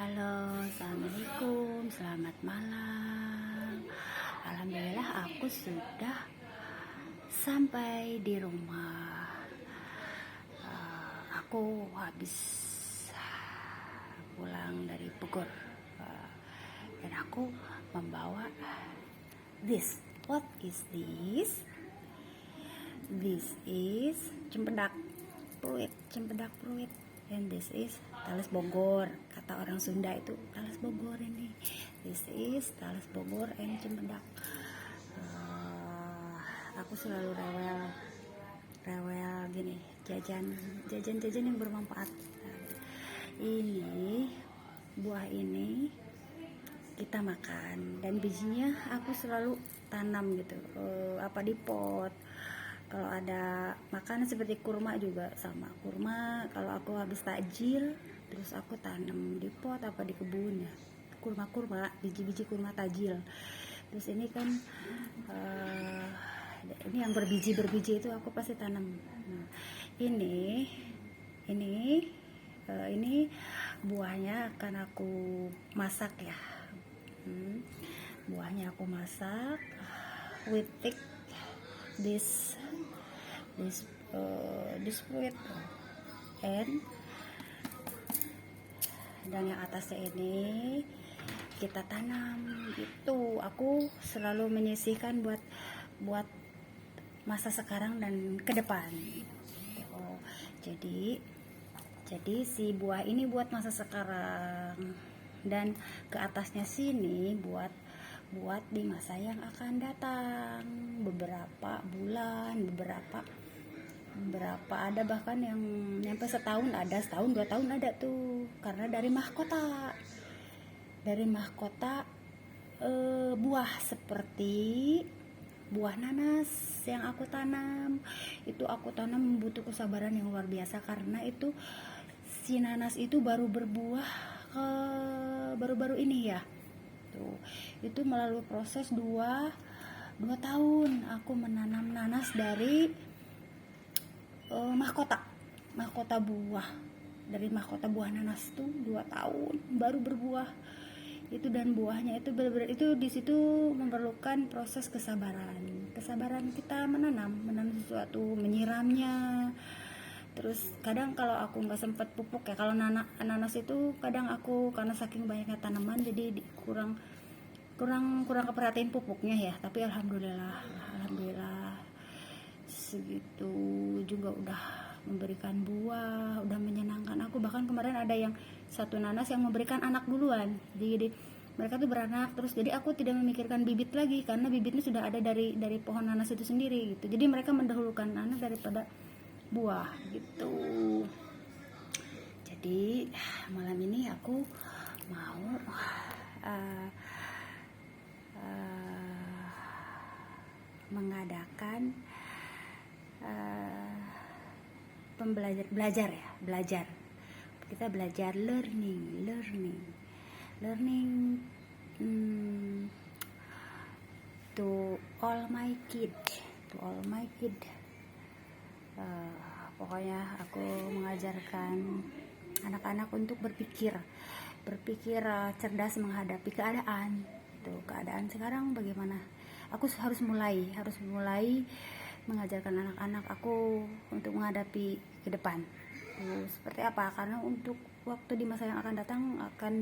Halo, assalamualaikum, selamat malam. Alhamdulillah, aku sudah sampai di rumah. Aku habis pulang dari Bogor, dan aku membawa this. What is this? This is cempedak fruit, and this is talas Bogor. Kata orang Sunda itu talas Bogor ini. This is talas Bogor and cempedak. Aku selalu rewel gini, jajan yang bermanfaat. Ini buah ini kita makan, dan bijinya aku selalu tanam gitu, di pot. Kalau ada makanan seperti kurma juga sama, kurma kalau aku habis takjil terus aku tanam di pot di kebun ya, kurma biji kurma takjil. Terus ini kan ini yang berbiji itu aku pasti tanam. Nah, ini buahnya akan aku masak ya. Buahnya aku masak with this fruit, and dan yang atasnya ini kita tanam gitu. Aku selalu menyisihkan buat masa sekarang dan ke depan. Jadi si buah ini buat masa sekarang, dan ke atasnya sini buat di masa yang akan datang, beberapa bulan, beberapa ada bahkan yang nyampe setahun 2 tahun ada tuh, karena dari mahkota buah seperti buah nanas yang aku tanam. Itu aku tanam membutuh kesabaran yang luar biasa, karena itu si nanas itu baru berbuah baru-baru ini ya. Itu melalui proses 2 tahun aku menanam nanas dari mahkota buah. Dari mahkota buah nanas tuh 2 tahun baru berbuah itu, dan buahnya itu benar-benar itu di situ memerlukan proses kesabaran kita menanam sesuatu, menyiramnya. Terus kadang kalau aku nggak sempat pupuk ya, kalau nanas itu kadang aku karena saking banyaknya tanaman jadi kurang keperhatian pupuknya ya. Tapi alhamdulillah segitu juga udah memberikan buah, udah menyenangkan aku. Bahkan kemarin ada yang satu nanas yang memberikan anak duluan, jadi mereka tuh beranak terus. Jadi aku tidak memikirkan bibit lagi, karena bibitnya sudah ada dari pohon nanas itu sendiri gitu. Jadi mereka mendahulukan anak daripada buah gitu. Jadi malam ini aku mau mengadakan belajar. Kita belajar learning to all my kid. Pokoknya aku mengajarkan anak-anak untuk berpikir cerdas menghadapi keadaan. Keadaan sekarang bagaimana? Aku harus mulai mengajarkan anak-anak aku untuk menghadapi ke depan. Seperti apa? Karena untuk waktu di masa yang akan datang akan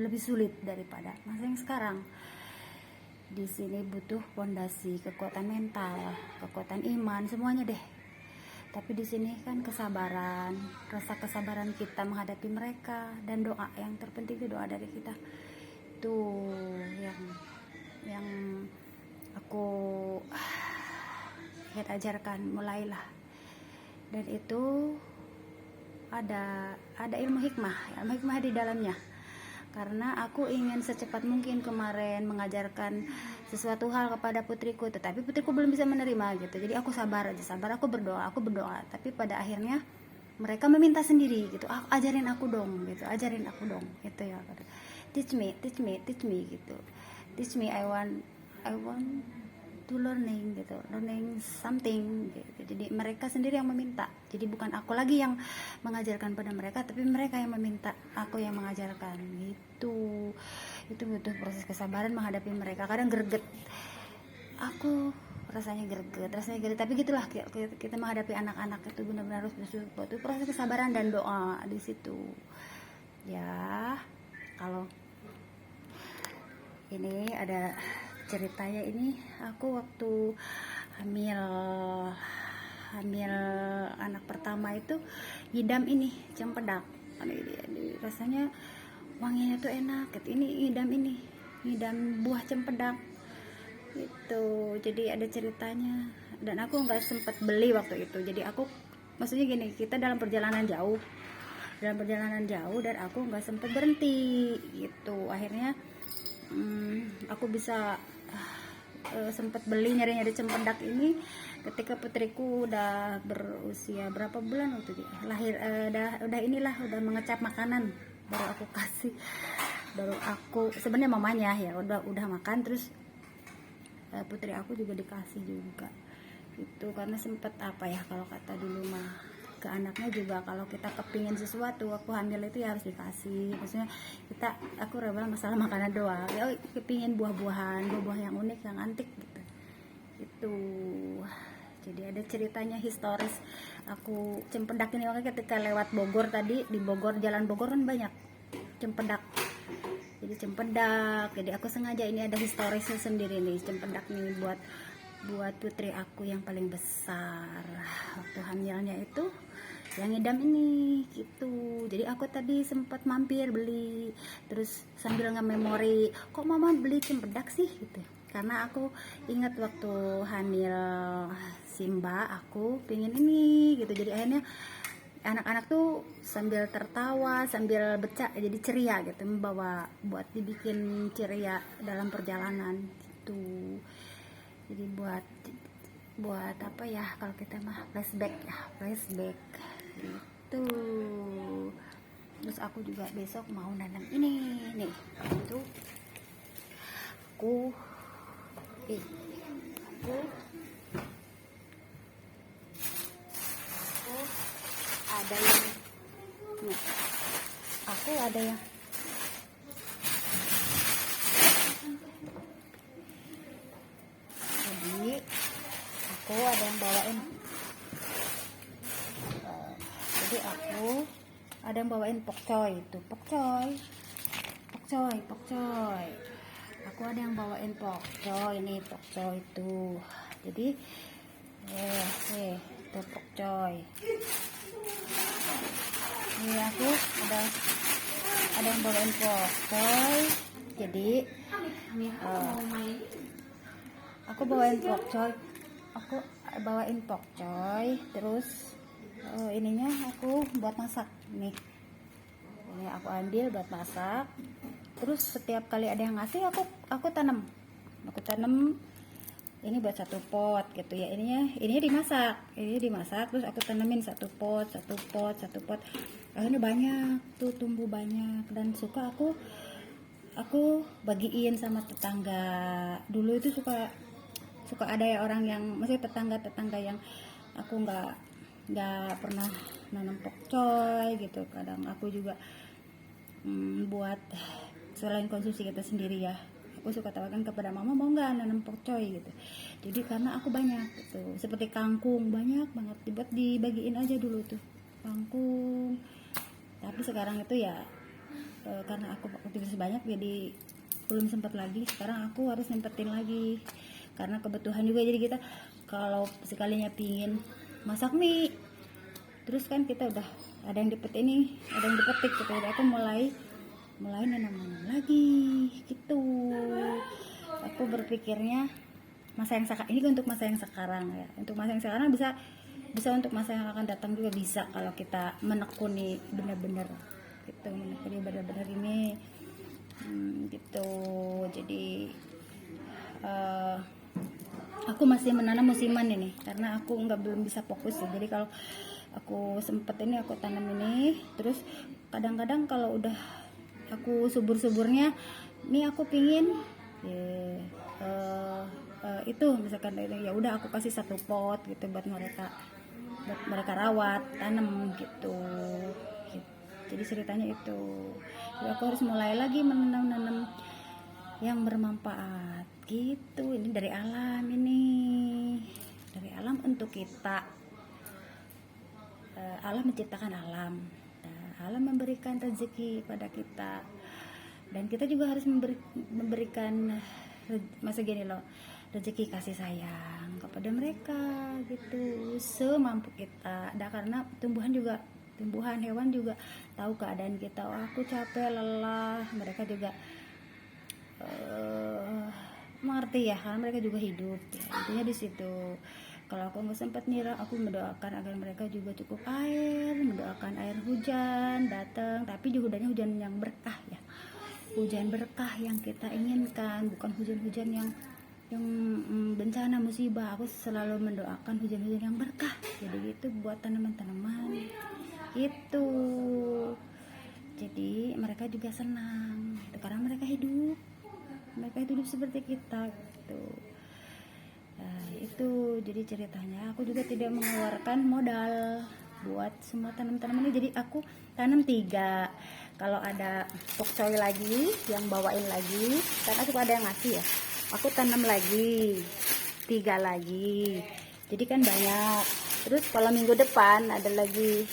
lebih sulit daripada masa yang sekarang. Di sini butuh fondasi, kekuatan mental, kekuatan iman, semuanya deh. Tapi di sini kan kesabaran, rasa kesabaran kita menghadapi mereka, dan doa yang terpenting itu doa dari kita. Itu yang aku ajarkan, mulailah. Dan itu ada ilmu hikmah di dalamnya, karena aku ingin secepat mungkin kemarin mengajarkan sesuatu hal kepada putriku, tetapi putriku belum bisa menerima gitu. Jadi aku sabar, aku berdoa, tapi pada akhirnya mereka meminta sendiri gitu. Ajarin aku dong gitu ya. Teach me gitu. Teach me, I want to learning gitu, learning something gitu. Jadi mereka sendiri yang meminta, jadi bukan aku lagi yang mengajarkan pada mereka, tapi mereka yang meminta, aku yang mengajarkan gitu. Itu butuh proses kesabaran menghadapi mereka, kadang greget, aku rasanya greget, tapi gitulah kita menghadapi anak-anak itu benar-benar harus butuh proses kesabaran dan doa di situ ya. Kalau ini ada ceritanya, ini aku waktu hamil hamil anak pertama itu ngidam ini cempedak. Rasanya wanginya tuh enak gitu. Ini ngidam buah cempedak itu. Jadi ada ceritanya, dan aku nggak sempet beli waktu itu. Jadi aku maksudnya gini, kita dalam perjalanan jauh dan aku nggak sempet berhenti gitu. Akhirnya aku bisa sempat beli nyari cempedak ini ketika putriku udah berusia berapa bulan waktu dia lahir. Udah mengecap makanan, baru aku kasih, baru aku sebenarnya mamanya ya udah makan, terus putri aku juga dikasih juga itu. Karena sempet apa ya, kalau kata dulu mah ke anaknya juga, kalau kita kepingin sesuatu, aku hamil itu ya harus dikasih. Maksudnya aku rebel masalah makanan doang ya, kepingin buah-buah yang unik, yang antik gitu itu. Jadi ada ceritanya historis aku cempedak ini. Makanya ketika lewat Bogor tadi, di Bogor, jalan Bogor kan banyak cempedak, jadi aku sengaja, ini ada historisnya sendiri nih cempedak nih buat putri aku yang paling besar waktu hamilnya itu, yang ngidam ini gitu. Jadi aku tadi sempat mampir beli, terus sambil nge-memori, kok mama beli cempedak sih gitu, karena aku ingat waktu hamil Simba aku pengen ini gitu. Jadi akhirnya anak-anak tuh sambil tertawa, sambil becak, jadi ceria gitu, membawa buat dibikin ceria dalam perjalanan gitu. Jadi buat apa ya, kalau kita mah flashback gitu. Terus aku juga besok mau nanam ini nih, itu aku ada yang nih, aku ada yang jadi aku ada yang bawain pokcoy itu, pokcoy aku ada yang bawain pokcoy, ini pokcoy itu. Jadi itu pokcoy ini, aku ada yang bawain pokcoy. Jadi aku bawain pokcoy, terus ininya aku buat masak nih. Ini aku ambil buat masak, terus setiap kali ada yang ngasih aku tanam ini buat satu pot gitu ya. Ininya dimasak, terus aku tanamin satu pot, akhirnya banyak tuh, tumbuh banyak, dan suka aku bagiin sama tetangga. Dulu itu suka ada ya orang yang, maksudnya tetangga yang aku nggak pernah nanam pokcoy gitu. Kadang aku juga buat selain konsumsi kita sendiri ya, aku suka tawarkan kepada mama, mau nggak nanam pokcoy gitu. Jadi karena aku banyak gitu, seperti kangkung banyak banget, dibuat dibagiin aja dulu tuh kangkung. Tapi sekarang itu ya karena aku aktivitas banyak, jadi belum sempat lagi. Sekarang aku harus nyempetin lagi karena kebutuhan juga. Jadi kita kalau sekalinya pingin masak mie, terus kan kita udah ada yang dipetik gitu. Jadi aku mulai nanam lagi gitu. Aku berpikirnya ini untuk masa yang sekarang ya. Untuk masa yang sekarang bisa untuk masa yang akan datang juga bisa, kalau kita menekuni benar-benar gitu, ini gitu. Jadi aku masih menanam musiman ini karena aku belum bisa fokus ya. Jadi kalau aku sempet ini aku tanam ini, terus kadang-kadang kalau udah aku subur-suburnya nih, aku pingin itu misalkan ya udah aku kasih 1 pot gitu buat mereka rawat tanam gitu. Jadi ceritanya itu, jadi aku harus mulai lagi menanam yang bermanfaat gitu. Ini dari alam, ini dari alam untuk kita. Allah menciptakan alam, alam memberikan rezeki pada kita, dan kita juga harus memberikan masa gini loh, rezeki kasih sayang kepada mereka gitu semampu kita. Karena tumbuhan hewan juga tahu keadaan kita. Aku capek, lelah, mereka juga mengerti ya, karena mereka juga hidup ya. Intinya di situ. Kalau aku nggak sempat nira, aku mendoakan agar mereka juga cukup air, mendoakan air hujan datang, tapi juga hujan yang berkah ya, hujan berkah yang kita inginkan, bukan hujan-hujan yang bencana musibah. Aku selalu mendoakan hujan-hujan yang berkah, jadi gitu buat tanaman-tanaman itu. Jadi mereka juga senang karena mereka hidup seperti kita gitu. Nah, itu jadi ceritanya. Aku juga tidak mengeluarkan modal buat semua tanaman ini. Jadi aku tanam 3. Kalau ada pokcoy lagi yang bawain lagi, karena aku ada yang ngasih ya, aku tanam lagi 3 lagi. Jadi kan banyak. Terus kalau minggu depan ada lagi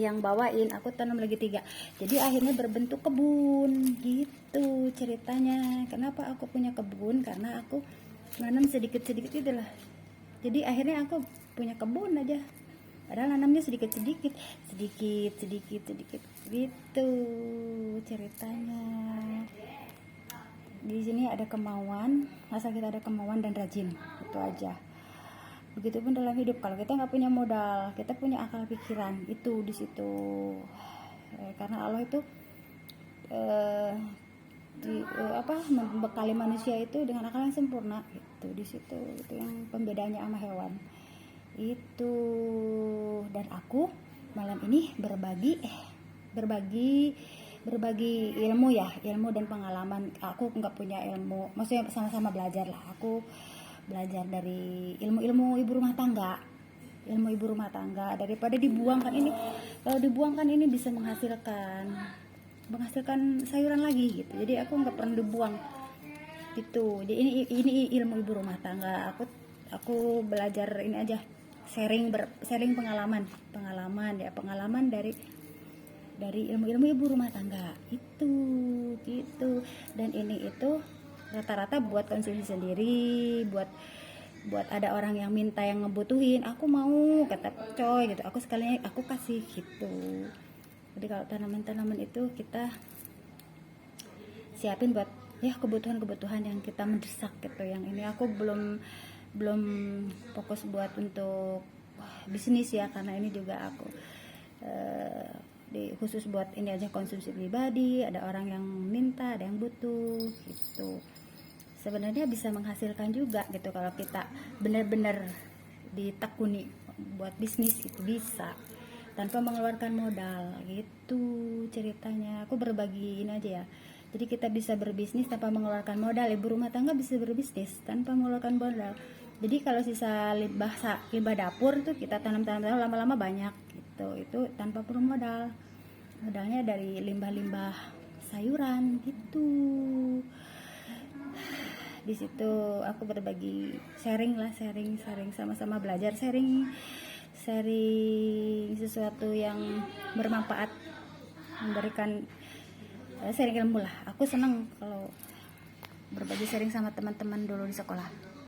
yang bawain, aku tanam lagi 3. Jadi akhirnya berbentuk kebun gitu ceritanya. Kenapa aku punya kebun? Karena aku nanam sedikit-sedikit gitu lah. Jadi akhirnya aku punya kebun aja, padahal nanamnya sedikit gitu ceritanya. Di sini ada kemauan, asal kita ada kemauan dan rajin, itu aja. Begitupun dalam hidup, kalau kita nggak punya modal, kita punya akal pikiran, itu di situ. Karena Allah itu membekali manusia itu dengan akal yang sempurna gitu. Di situ itu yang pembedanya sama hewan itu. Dan aku malam ini berbagi ilmu dan pengalaman. Aku nggak punya ilmu, maksudnya sama-sama belajar lah. Aku belajar dari ilmu ibu rumah tangga, daripada dibuangkan ini. Kalau dibuangkan ini bisa menghasilkan sayuran lagi gitu. Jadi aku nggak pernah dibuang gitu. Jadi ini ilmu ibu rumah tangga. Aku belajar ini aja, sharing pengalaman dari ilmu ibu rumah tangga itu gitu. Dan ini itu rata-rata buat konsumsi sendiri, buat ada orang yang minta, yang ngebutuhin, aku mau, kata coy gitu, aku sekalinya aku kasih gitu. Jadi kalau tanaman-tanaman itu kita siapin buat ya kebutuhan yang kita mendesak gitu. Yang ini aku belum fokus buat untuk bisnis ya, karena ini juga aku khusus buat ini aja, konsumsi pribadi. Ada orang yang minta, ada yang butuh gitu. Sebenarnya bisa menghasilkan juga gitu kalau kita benar-benar ditekuni buat bisnis, itu bisa tanpa mengeluarkan modal gitu ceritanya. Aku berbagi ini aja ya. Jadi kita bisa berbisnis tanpa mengeluarkan modal. Ibu rumah tangga bisa berbisnis tanpa mengeluarkan modal. Jadi kalau sisa limbah dapur tuh kita tanam lama-lama banyak gitu. Itu tanpa perlu modal. Modalnya dari limbah-limbah sayuran gitu. Di situ aku berbagi, sharing sama-sama belajar, sharing sesuatu yang bermanfaat, memberikan sharing ilmu lah. Aku senang kalau berbagi sharing sama teman-teman dulu di sekolah.